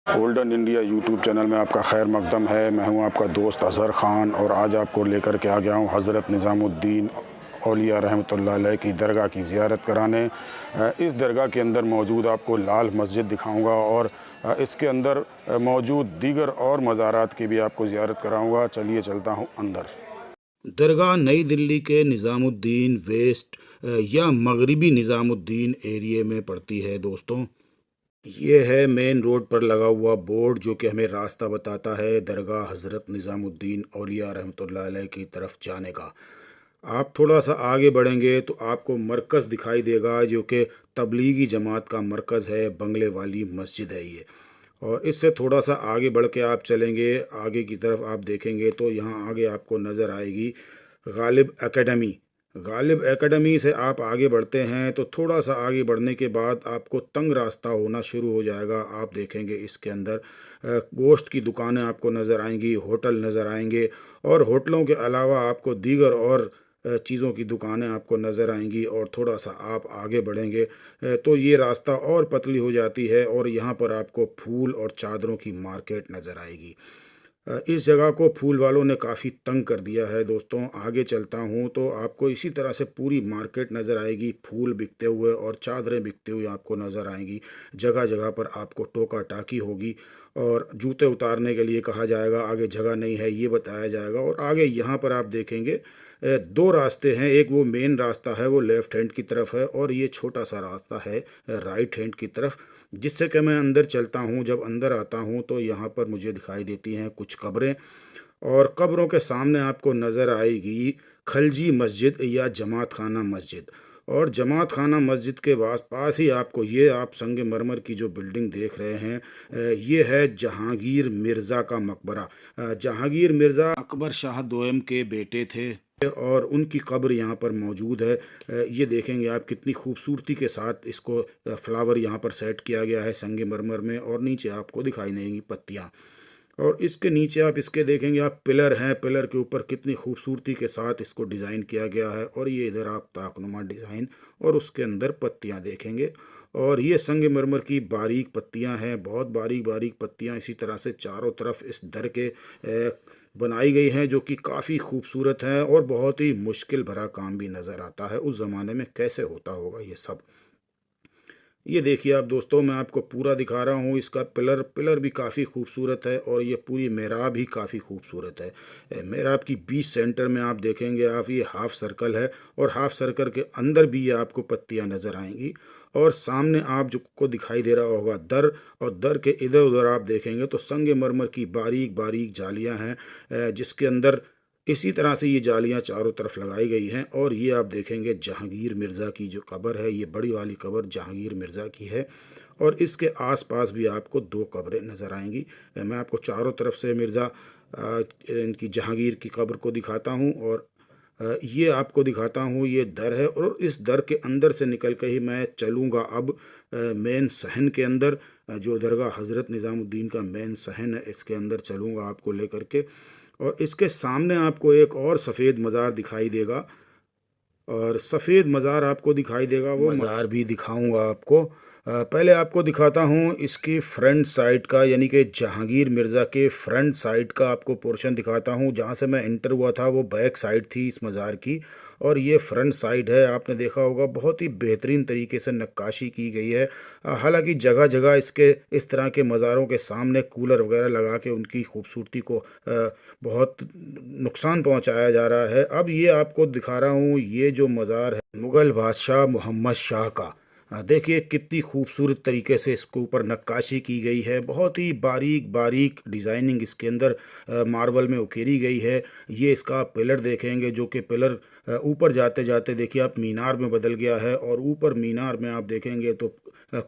Golden India YouTube channel में आपका खैर मकदम है। मैं हूं आपका दोस्त अज़हर ख़ान और आज आपको लेकर के आ गया हूं हज़रत निज़ामुद्दीन औलिया रहमतुल्लाह अलैह की दरगाह की ज़ियारत कराने। इस दरगाह के अंदर मौजूद आपको लाल मस्जिद दिखाऊंगा और इसके अंदर मौजूद दीगर और मज़ारात की भी आपको ज़ियारत कराऊंगा। चलिए चलता हूं अंदर। दरगाह नई दिल्ली के निज़ामुद्दीन वेस्ट या मगरिबी निज़ामुद्दीन एरिया में पड़ती है दोस्तों। ये है मेन रोड पर लगा हुआ बोर्ड जो कि हमें रास्ता बताता है दरगाह हज़रत निज़ामुद्दीन औलिया रहमतुल्लाह अलैह की तरफ जाने का। आप थोड़ा सा आगे बढ़ेंगे तो आपको मरकज़ दिखाई देगा जो कि तबलीगी जमात का मरकज़ है, बंगले वाली मस्जिद है ये। और इससे थोड़ा सा आगे बढ़ के आप चलेंगे, आगे की तरफ आप देखेंगे तो यहाँ आगे आपको नज़र आएगी गालिब एकेडमी। गालिब एकेडमी से आप आगे बढ़ते हैं तो थोड़ा सा आगे बढ़ने के बाद आपको तंग रास्ता होना शुरू हो जाएगा। आप देखेंगे इसके अंदर गोश्त की दुकानें आपको नज़र आएंगी, होटल नज़र आएंगे और होटलों के अलावा आपको दीगर और चीज़ों की दुकानें आपको नज़र आएंगी। और थोड़ा सा आप आगे बढ़ेंगे तो ये रास्ता और पतली हो जाती है और यहाँ पर आपको फूल और चादरों की मार्केट नज़र आएगी। इस जगह को फूल वालों ने काफ़ी तंग कर दिया है दोस्तों। आगे चलता हूँ तो आपको इसी तरह से पूरी मार्केट नज़र आएगी, फूल बिकते हुए और चादरें बिकती हुई आपको नज़र आएंगी। जगह जगह पर आपको टोका टाकी होगी और जूते उतारने के लिए कहा जाएगा, आगे जगह नहीं है ये बताया जाएगा। और आगे यहाँ पर आप देखेंगे दो रास्ते हैं, एक वो मेन रास्ता है वो लेफ़्ट हैंड की तरफ है और ये छोटा सा रास्ता है राइट हैंड की तरफ, जिससे कि मैं अंदर चलता हूँ। जब अंदर आता हूँ तो यहाँ पर मुझे दिखाई देती हैं कुछ कब्रें और कब्रों के सामने आपको नज़र आएगी खलजी मस्जिद या जमात खाना मस्जिद। और जमात खाना मस्जिद के पास ही आपको ये आप संगमरमर की जो बिल्डिंग देख रहे हैं ये है जहांगीर मिर्ज़ा का मकबरा। जहांगीर मिर्ज़ा अकबर शाह दोयम के बेटे थे और उनकी कब्र यहाँ पर मौजूद है। ये देखेंगे आप कितनी खूबसूरती के साथ इसको फ्लावर यहाँ पर सेट किया गया है संगमरमर में और नीचे आपको दिखाई देंगी पत्तियाँ। और इसके नीचे आप इसके देखेंगे आप पिलर हैं, पिलर के ऊपर कितनी खूबसूरती के साथ इसको डिज़ाइन किया गया है। और ये इधर आप ताकनुमा डिज़ाइन और उसके अंदर पत्तियाँ देखेंगे और ये संगमरमर की बारीक पत्तियाँ हैं, बहुत बारीक बारीक पत्तियाँ इसी तरह से चारों तरफ इस दर के बनाई गई हैं जो कि काफ़ी खूबसूरत हैं और बहुत ही मुश्किल भरा काम भी नज़र आता है। उस ज़माने में कैसे होता होगा ये सब। ये देखिए आप दोस्तों, मैं आपको पूरा दिखा रहा हूँ। इसका पिलर पिलर भी काफ़ी खूबसूरत है और ये पूरी मेहराब भी काफ़ी खूबसूरत है। मेहराब की बीच सेंटर में आप देखेंगे आप ये हाफ सर्कल है और हाफ सर्कल के अंदर भी ये आपको पत्तियाँ नज़र आएंगी। और सामने आप जो को दिखाई दे रहा होगा दर, और दर के इधर उधर आप देखेंगे तो संगमरमर की बारीक बारीक जालियाँ हैं जिसके अंदर इसी तरह से ये जालियाँ चारों तरफ लगाई गई हैं। और ये आप देखेंगे जहांगीर मिर्ज़ा की जो कब्र है, ये बड़ी वाली कब्र जहांगीर मिर्ज़ा की है। और इसके आसपास भी आपको दो कब्रें नज़र आएंगी। मैं आपको चारों तरफ से मिर्ज़ा इनकी जहांगीर की कब्र को दिखाता हूँ और ये आपको दिखाता हूँ ये दर है। और इस दर के अंदर से निकल के ही मैं चलूँगा अब मेन सहन के अंदर, जो दरगाह हज़रत निज़ामुद्दीन का मेन सहन है इसके अंदर चलूँगा आपको लेकर के। और इसके सामने आपको एक और सफ़ेद मज़ार दिखाई देगा और सफ़ेद मज़ार आपको दिखाई देगा, वो मज़ार भी दिखाऊंगा आपको। पहले आपको दिखाता हूँ इसकी फ्रंट साइड का, यानी कि जहांगीर मिर्ज़ा के फ्रंट साइड का आपको पोर्शन दिखाता हूँ। जहाँ से मैं एंटर हुआ था वो बैक साइड थी इस मज़ार की और ये फ्रंट साइड है। आपने देखा होगा बहुत ही बेहतरीन तरीके से नक्काशी की गई है। हालांकि जगह जगह इसके इस तरह के मज़ारों के सामने कूलर वगैरह लगा के उनकी खूबसूरती को बहुत नुकसान पहुंचाया जा रहा है। अब ये आपको दिखा रहा हूँ ये जो मज़ार है मुग़ल बादशाह मोहम्मद शाह का। देखिए कितनी खूबसूरत तरीके से इसके ऊपर नक्काशी की गई है, बहुत ही बारीक बारीक डिज़ाइनिंग इसके अंदर मार्बल में उकेरी गई है। ये इसका पिलर देखेंगे जो कि पिलर ऊपर जाते जाते देखिए आप मीनार में बदल गया है और ऊपर मीनार में आप देखेंगे तो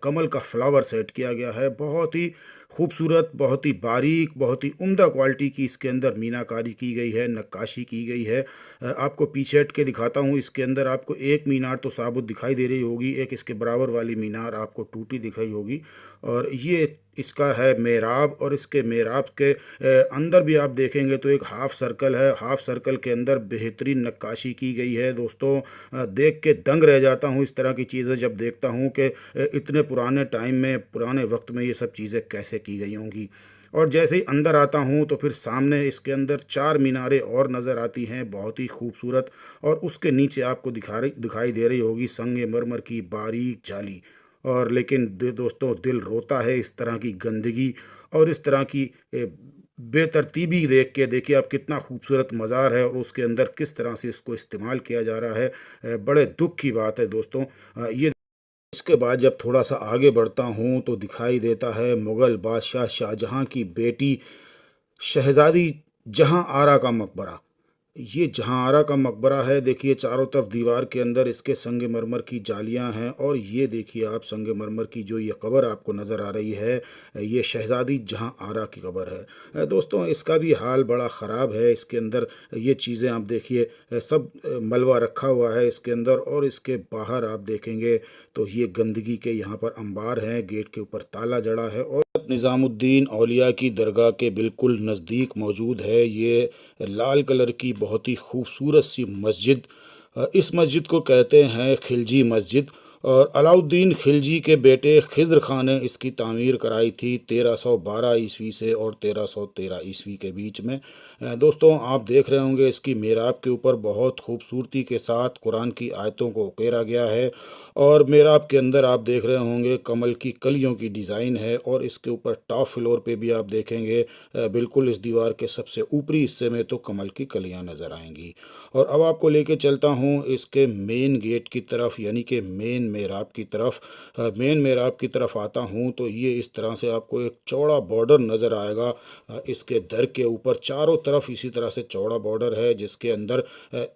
कमल का फ्लावर सेट किया गया है। बहुत ही खूबसूरत, बहुत ही बारीक, बहुत ही उम्दा क्वालिटी की इसके अंदर मीनाकारी की गई है, नक्काशी की गई है। आपको पीछे हट के दिखाता हूँ। इसके अंदर आपको एक मीनार तो साबुत दिखाई दे रही होगी, एक इसके बराबर वाली मीनार आपको टूटी दिख रही होगी। और ये इसका है मेहराब, और इसके मेहराब के अंदर भी आप देखेंगे तो एक हाफ सर्कल है। हाफ सर्कल के अंदर बेहतरीन नक्काशी की गई है दोस्तों। देख के दंग रह जाता हूँ इस तरह की चीज़ें जब देखता हूँ कि इतने पुराने टाइम में, पुराने वक्त में ये सब चीज़ें कैसे की गई होंगी। और जैसे ही अंदर आता हूँ तो फिर सामने इसके अंदर 4 मीनारें और नज़र आती हैं, बहुत ही खूबसूरत। और उसके नीचे आपको दिखाई दे रही होगी संगमरमर की बारीक जाली। और लेकिन दोस्तों, दिल रोता है इस तरह की गंदगी और इस तरह की बेतरतीबी देख के। देखिए आप, कितना खूबसूरत मज़ार है और उसके अंदर किस तरह से इसको इस्तेमाल किया जा रहा है। बड़े दुख की बात है दोस्तों। ये इसके बाद जब थोड़ा सा आगे बढ़ता हूँ तो दिखाई देता है मुग़ल बादशाह शाहजहाँ की बेटी शहज़ादी जहाँ आरा का मकबरा। ये जहाँ आरा का मकबरा है, देखिए चारों तरफ दीवार के अंदर इसके संगमरमर की जालियां हैं। और ये देखिए आप, संगमरमर की जो ये कब्र आपको नज़र आ रही है, ये शहज़ादी जहाँ आरा की कब्र है। दोस्तों, इसका भी हाल बड़ा ख़राब है। इसके अंदर ये चीज़ें आप देखिए, सब मलबा रखा हुआ है इसके अंदर। और इसके बाहर आप देखेंगे तो ये गंदगी के यहाँ पर अंबार हैं, गेट के ऊपर ताला जड़ा है। और निज़ामुद्दीन औलिया की दरगाह के बिल्कुल नज़दीक मौजूद है ये लाल कलर की बहुत ही खूबसूरत सी मस्जिद। इस मस्जिद को कहते हैं खिलजी मस्जिद। और अलाउद्दीन खिलजी के बेटे खिज़्र खान ने इसकी तामीर कराई थी 1312 ईस्वी से और 1313 ईस्वी के बीच में। दोस्तों, आप देख रहे होंगे इसकी मेहराब के ऊपर बहुत खूबसूरती के साथ कुरान की आयतों को उकेरा गया है। और मेहराब के अंदर आप देख रहे होंगे कमल की कलियों की डिज़ाइन है। और इसके ऊपर टॉप फ्लोर पे भी आप देखेंगे, बिल्कुल इस दीवार के सबसे ऊपरी हिस्से में तो कमल की कलियां नज़र आएंगी। और अब आपको लेके चलता हूँ इसके मेन गेट की तरफ, यानी कि मेन मेहराब की तरफ। मेन मेहराब की तरफ आता हूँ तो ये इस तरह से आपको एक चौड़ा बॉर्डर नज़र आएगा। इसके दर के ऊपर चारों तरफ इसी तरह से चौड़ा बॉर्डर है, जिसके अंदर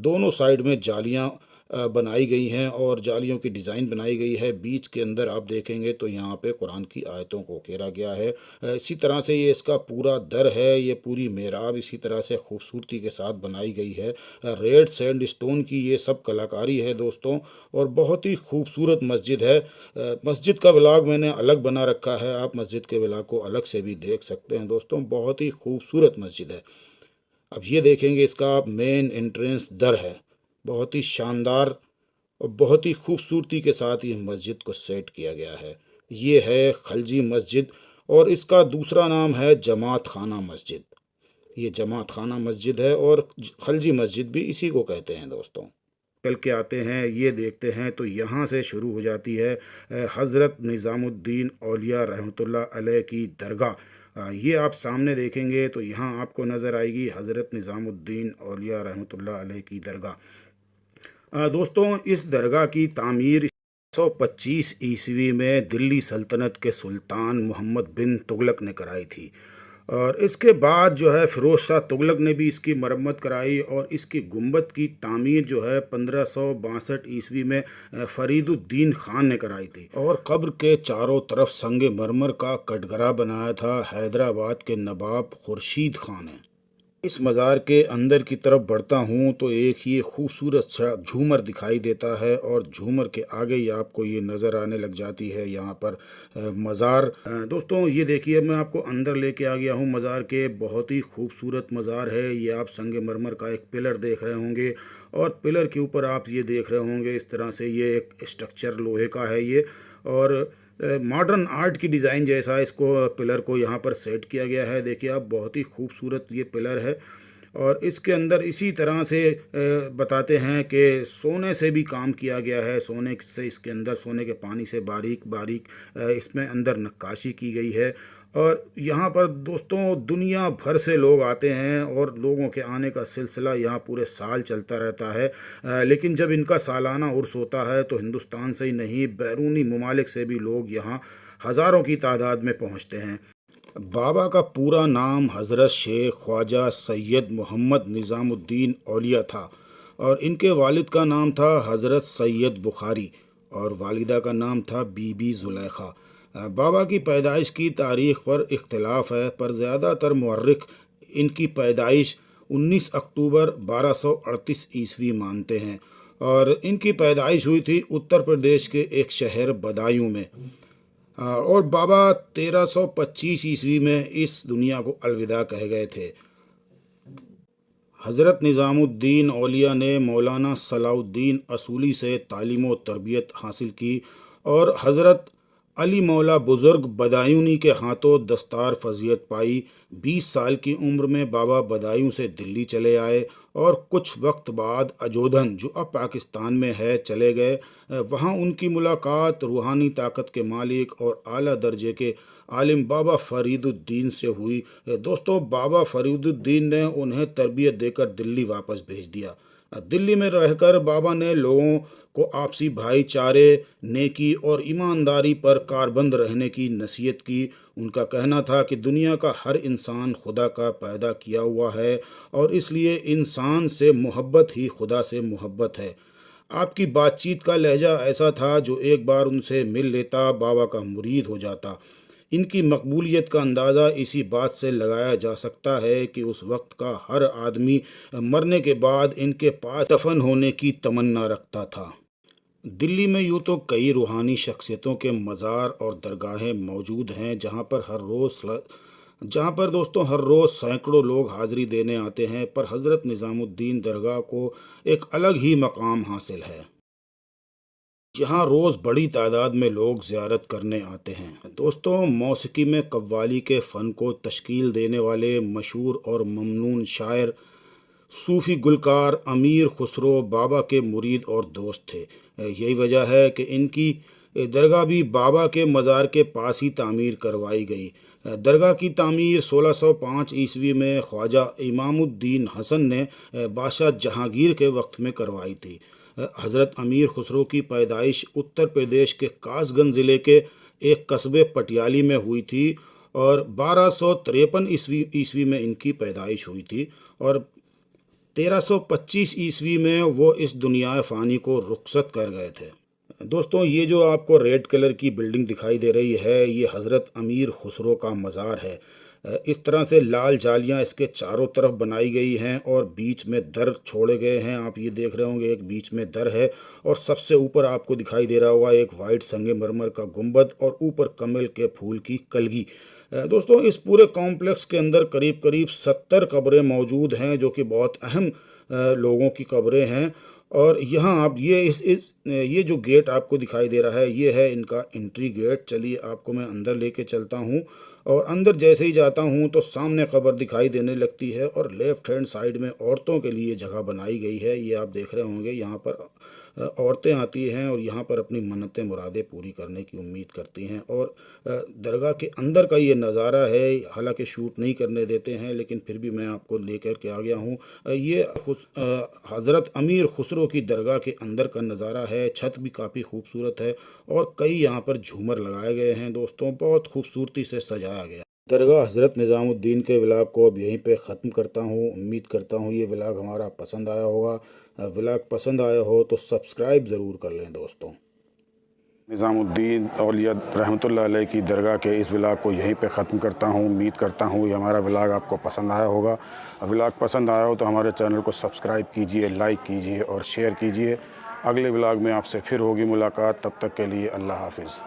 दोनों साइड में जालियाँ बनाई गई हैं और जालियों की डिज़ाइन बनाई गई है। बीच के अंदर आप देखेंगे तो यहाँ पे कुरान की आयतों को घेरा गया है। इसी तरह से ये इसका पूरा दर है, ये पूरी मेहराब इसी तरह से खूबसूरती के साथ बनाई गई है। रेड सैंड स्टोन की ये सब कलाकारी है दोस्तों। और बहुत ही खूबसूरत मस्जिद है। मस्जिद का व्लॉग मैंने अलग बना रखा है, आप मस्जिद के व्लॉग को अलग से भी देख सकते हैं दोस्तों। बहुत ही खूबसूरत मस्जिद है। अब ये देखेंगे इसका मेन एंट्रेंस दर है, बहुत ही शानदार और बहुत ही खूबसूरती के साथ ये मस्जिद को सेट किया गया है। ये है खलजी मस्जिद और इसका दूसरा नाम है जमात खाना मस्जिद। ये जमात खाना मस्जिद है और खलजी मस्जिद भी इसी को कहते हैं दोस्तों। चल के आते हैं, ये देखते हैं तो यहाँ से शुरू हो जाती है हज़रत निज़ामुद्दीन औलिया रहमतुल्लाह अलैह की दरगाह। ये आप सामने देखेंगे तो यहाँ आपको नज़र आएगी हज़रत निज़ामुद्दीन औलिया रहमतुल्लाह अलैह की दरगाह। दोस्तों, इस दरगाह की तामीर 125 ईस्वी में दिल्ली सल्तनत के सुल्तान मोहम्मद बिन तुगलक ने कराई थी। और इसके बाद जो है फ़िरोज़ शाह तुगलक ने भी इसकी मरम्मत कराई और इसकी गुंबद की तामीर जो है 1562 ईस्वी में फरीदुद्दीन खान ने कराई थी। और कब्र के चारों तरफ संगमरमर का कटघरा बनाया था हैदराबाद के नवाब खुर्शीद खान ने। इस मज़ार के अंदर की तरफ बढ़ता हूँ तो एक ये खूबसूरत सा झूमर दिखाई देता है और झूमर के आगे ही आपको ये नज़र आने लग जाती है यहाँ पर मज़ार। दोस्तों, ये देखिए, मैं आपको अंदर लेके आ गया हूँ मज़ार के। बहुत ही खूबसूरत मज़ार है ये। आप संगमरमर का एक पिलर देख रहे होंगे और पिलर के ऊपर आप ये देख रहे होंगे इस तरह से ये एक स्ट्रक्चर लोहे का है ये। और मॉडर्न आर्ट की डिज़ाइन जैसा इसको पिलर को यहाँ पर सेट किया गया है। देखिए आप, बहुत ही खूबसूरत ये पिलर है। और इसके अंदर इसी तरह से बताते हैं कि सोने से भी काम किया गया है। सोने से इसके अंदर, सोने के पानी से बारीक बारीक इसमें अंदर नक्काशी की गई है। और यहाँ पर दोस्तों दुनिया भर से लोग आते हैं और लोगों के आने का सिलसिला यहाँ पूरे साल चलता रहता है। लेकिन जब इनका सालाना उर्स होता है तो हिंदुस्तान से ही नहीं, बैरूनी ममालिक से भी लोग यहाँ हज़ारों की तादाद में पहुँचते हैं। बाबा का पूरा नाम हज़रत शेख ख्वाजा सैयद मोहम्मद निज़ामुद्दीन औलिया था और इनके वालिद का नाम था हज़रत सैयद बुखारी और वालिदा का नाम था बीबी ज़ुलेखा। बाबा की पैदाइश की तारीख़ पर इख्तिलाफ़ है, पर ज़्यादातर मुअर्रिख इनकी पैदाइश 19 अक्टूबर 1238 ईस्वी मानते हैं। और इनकी पैदाइश हुई थी उत्तर प्रदेश के एक शहर बदायूं में। और बाबा 1325 ईस्वी में इस दुनिया को अलविदा कह गए थे। हज़रत निज़ामुद्दीन औलिया ने मौलाना सलाउद्दीन असूली से तालीम व तरबियत हासिल की और हज़रत अली मौला बुज़ुर्ग बदायूनी के हाथों दस्तार फजीयत पाई। 20 साल की उम्र में बाबा बदायूं से दिल्ली चले आए और कुछ वक्त बाद अजोधन, जो अब पाकिस्तान में है, चले गए। वहाँ उनकी मुलाकात रूहानी ताकत के मालिक और आला दर्जे के आलिम बाबा फ़रीदुद्दीन से हुई। दोस्तों, बाबा फ़रीदुद्दीन ने उन्हें तरबियत देकर दिल्ली वापस भेज दिया। दिल्ली में रहकर बाबा ने लोगों को आपसी भाईचारे, नेकी और ईमानदारी पर कारबंद रहने की नसीहत की। उनका कहना था कि दुनिया का हर इंसान खुदा का पैदा किया हुआ है और इसलिए इंसान से मोहब्बत ही खुदा से मोहब्बत है। आपकी बातचीत का लहजा ऐसा था जो एक बार उनसे मिल लेता बाबा का मुरीद हो जाता। इनकी मकबूलियत का अंदाज़ा इसी बात से लगाया जा सकता है कि उस वक्त का हर आदमी मरने के बाद इनके पास दफन होने की तमन्ना रखता था। दिल्ली में यूँ तो कई रूहानी शख्सियतों के मज़ार और दरगाहें मौजूद हैं जहाँ पर दोस्तों हर रोज़ सैकड़ों लोग हाज़िरी देने आते हैं, पर हज़रत निज़ामुद्दीन दरगाह को एक अलग ही मकाम हासिल है। यहाँ रोज़ बड़ी तादाद में लोग ज़ियारत करने आते हैं। दोस्तों, मौसीकी में कव्वाली के फ़न को तश्कील देने वाले मशहूर और ममनून शायर सूफ़ी गुलकार अमीर खुसरो बाबा के मुरीद और दोस्त थे। यही वजह है कि इनकी दरगाह भी बाबा के मज़ार के पास ही तामीर करवाई गई। दरगाह की तामीर 1605 ईस्वी में ख्वाजा इमामुद्दीन हसन ने बादशाह जहांगीर के वक्त में करवाई थी। हज़रत अमीर खुसरो की पैदाइश उत्तर प्रदेश के कासगंज ज़िले के एक कस्बे पटियाली में हुई थी और 1253 ईस्वी में इनकी पैदाइश हुई थी और 1325 ईस्वी में वो इस दुनिया फ़ानी को रुखसत कर गए थे। दोस्तों, ये जो आपको रेड कलर की बिल्डिंग दिखाई दे रही है, ये हज़रत अमीर खुसरो का मज़ार है। इस तरह से लाल जालियां इसके चारों तरफ बनाई गई हैं और बीच में दर छोड़े गए हैं। आप ये देख रहे होंगे, एक बीच में दर है और सबसे ऊपर आपको दिखाई दे रहा होगा एक वाइट संगमरमर का गुंबद और ऊपर कमल के फूल की कलगी। दोस्तों, इस पूरे कॉम्प्लेक्स के अंदर करीब करीब 70 कब्रें मौजूद हैं जो कि बहुत अहम लोगों की कब्रें हैं। और यहाँ आप ये जो गेट आपको दिखाई दे रहा है, ये है इनका एंट्री गेट। चलिए आपको मैं अंदर लेके चलता हूँ और अंदर जैसे ही जाता हूँ तो सामने कब्र दिखाई देने लगती है और लेफ़्ट हैंड साइड में औरतों के लिए जगह बनाई गई है। ये आप देख रहे होंगे, यहाँ पर औरतें आती हैं और यहाँ पर अपनी मन्नतें मुरादें पूरी करने की उम्मीद करती हैं। और दरगाह के अंदर का ये नज़ारा है, हालांकि शूट नहीं करने देते हैं लेकिन फिर भी मैं आपको लेकर के आ गया हूँ। ये हज़रत अमीर खुसरो की दरगाह के अंदर का नज़ारा है। छत भी काफ़ी खूबसूरत है और कई यहाँ पर झूमर लगाए गए हैं। दोस्तों, बहुत खूबसूरती से सजाया गया। दरगाह हज़रत निज़ामुद्दीन के व्लॉग को अब यहीं पे ख़त्म करता हूँ। उम्मीद करता हूँ ये व्लॉग हमारा पसंद आया होगा। व्लॉग पसंद आया हो तो सब्सक्राइब ज़रूर कर लें। दोस्तों, निज़ामुद्दीन औलिया रहमतुल्लाह अलैह की दरगाह के इस व्लॉग को यहीं पे ख़त्म करता हूँ। उम्मीद करता हूँ ये हमारा व्लॉग आपको पसंद आया होगा। व्लॉग पसंद आया हो तो हमारे चैनल को सब्सक्राइब कीजिए, लाइक कीजिए और शेयर कीजिए। अगले व्लॉग में आपसे फिर होगी मुलाकात। तब तक के लिए अल्लाह हाफिज़।